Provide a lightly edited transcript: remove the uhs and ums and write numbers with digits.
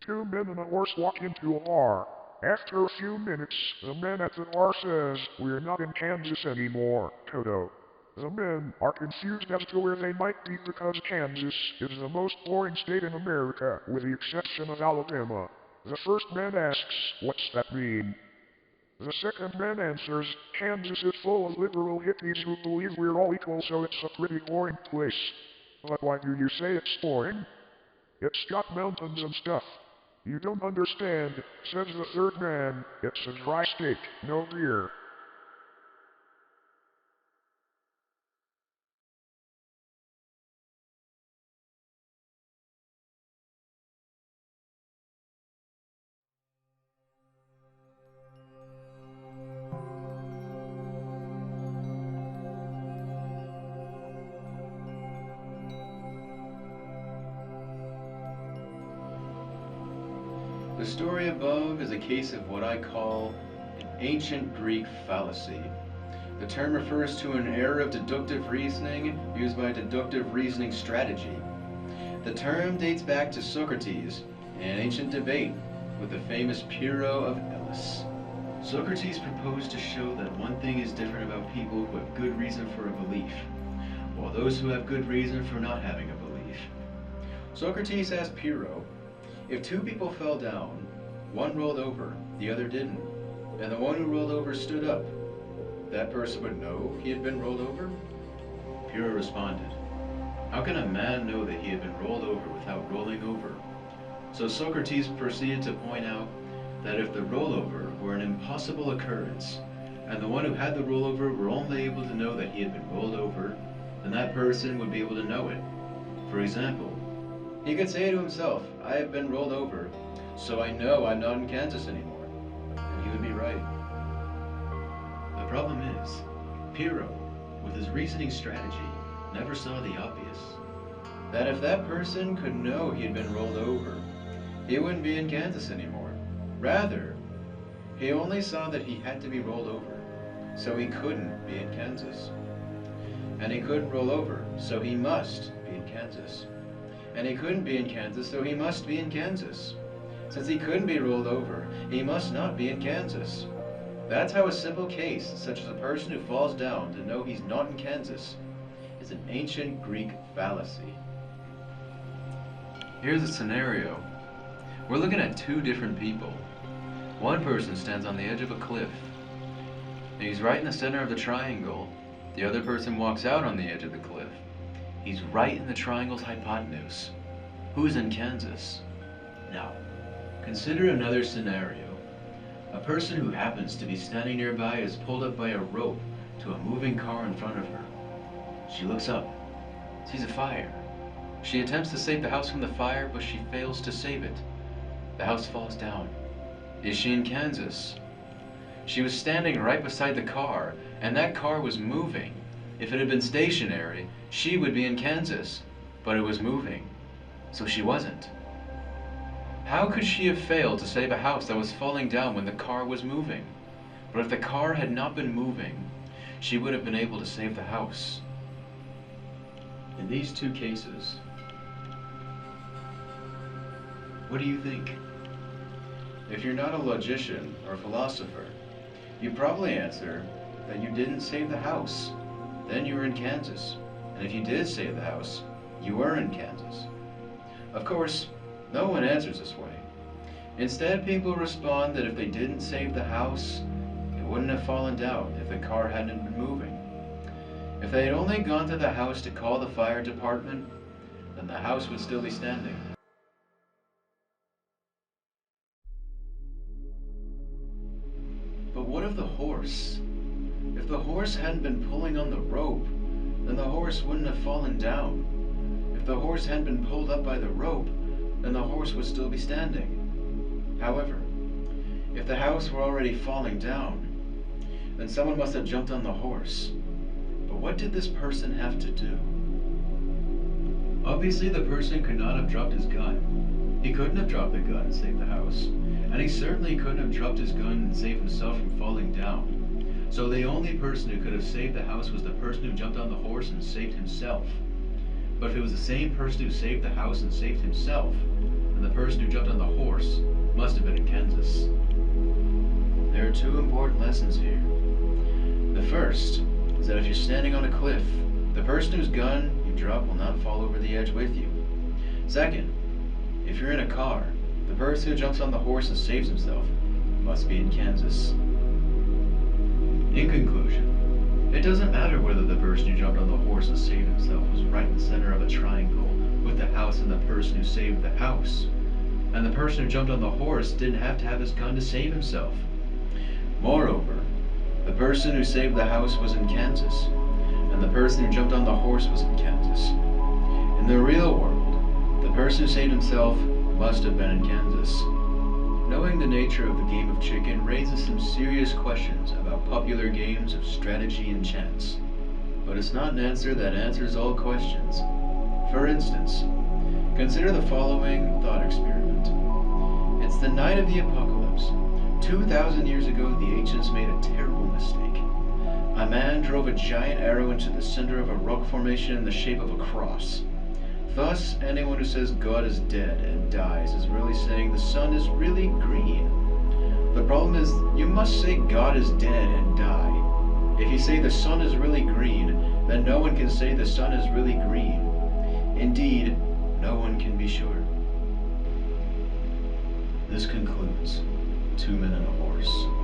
Two men and a horse walk into a bar. After a few minutes, the man at the bar says, "We're not in Kansas anymore, Toto." The men are confused as to where they might be because Kansas is the most boring state in America, with the exception of Alabama. The first man asks, "What's that mean?" The second man answers, "Kansas is full of liberal hippies who believe we're all equal, so it's a pretty boring place." "But why do you say it's boring?" "It's got mountains and stuff." "You don't understand," says the third man. "It's a dry state, no beer." The story above is a case of what I call an ancient Greek fallacy. The term refers to an error of deductive reasoning used by a deductive reasoning strategy. The term dates back to Socrates in an ancient debate with the famous Pyrrho of Elis. Socrates proposed to show that one thing is different about people who have good reason for a belief, while those who have good reason for not having a belief. Socrates asked Pyrrho, if two people fell down, one rolled over, the other didn't, and the one who rolled over stood up, that person would know he had been rolled over? Pyrrho responded, how can a man know that he had been rolled over without rolling over? So Socrates proceeded to point out that if the rollover were an impossible occurrence, and the one who had the rollover were only able to know that he had been rolled over, then that person would be able to know it. For example, he could say to himself, I have been rolled over, so I know I'm not in Kansas anymore. And he would be right. The problem is, Pyrrho, with his reasoning strategy, never saw the obvious. That if that person could know he had been rolled over, he wouldn't be in Kansas anymore. Rather, he only saw that he had to be rolled over, so he couldn't be in Kansas. And he couldn't roll over, so he must be in Kansas. And he couldn't be in Kansas, so he must be in Kansas. Since he couldn't be rolled over, he must not be in Kansas. That's how a simple case, such as a person who falls down to know he's not in Kansas, is an ancient Greek fallacy. Here's a scenario. We're looking at two different people. One person stands on the edge of a cliff. He's right in the center of the triangle. The other person walks out on the edge of the cliff. He's right in the triangle's hypotenuse. Who's in Kansas? Now, consider another scenario. A person who happens to be standing nearby is pulled up by a rope to a moving car in front of her. She looks up, sees a fire. She attempts to save the house from the fire, but she fails to save it. The house falls down. Is she in Kansas? She was standing right beside the car, and that car was moving. If it had been stationary, she would be in Kansas, but it was moving, so she wasn't. How could she have failed to save a house that was falling down when the car was moving? But if the car had not been moving, she would have been able to save the house. In these two cases, what do you think? If you're not a logician or philosopher, you probably answer that you didn't save the house. Then you were in Kansas. And if you did save the house, you were in Kansas. Of course, no one answers this way. Instead, people respond that if they didn't save the house, it wouldn't have fallen down if the car hadn't been moving. If they had only gone to the house to call the fire department, then the house would still be standing. But what of the horse? If the horse hadn't been pulling on the rope, then the horse wouldn't have fallen down. If the horse hadn't been pulled up by the rope, then the horse would still be standing. However, if the house were already falling down, then someone must have jumped on the horse. But what did this person have to do? Obviously, the person could not have dropped his gun. He couldn't have dropped the gun and saved the house. And he certainly couldn't have dropped his gun and saved himself from falling down. So the only person who could have saved the house was the person who jumped on the horse and saved himself. But if it was the same person who saved the house and saved himself, then the person who jumped on the horse must have been in Kansas. There are two important lessons here. The first is that if you're standing on a cliff, the person whose gun you drop will not fall over the edge with you. Second, if you're in a car, the person who jumps on the horse and saves himself must be in Kansas. In conclusion, it doesn't matter whether the person who jumped on the horse and saved himself was right in the center of a triangle with the house and the person who saved the house. And the person who jumped on the horse didn't have to have his gun to save himself. Moreover, the person who saved the house was in Kansas, and the person who jumped on the horse was in Kansas. In the real world, the person who saved himself must have been in Kansas. Knowing the nature of the game of chicken raises some serious questions about popular games of strategy and chance. But it's not an answer that answers all questions. For instance, consider the following thought experiment. It's the night of the apocalypse. 2,000 years ago, the ancients made a terrible mistake. A man drove a giant arrow into the center of a rock formation in the shape of a cross. Thus, anyone who says God is dead and dies is really saying the sun is really green. The problem is, you must say God is dead and die. If you say the sun is really green, then no one can say the sun is really green. Indeed, no one can be sure. This concludes 2 Men and a Horse.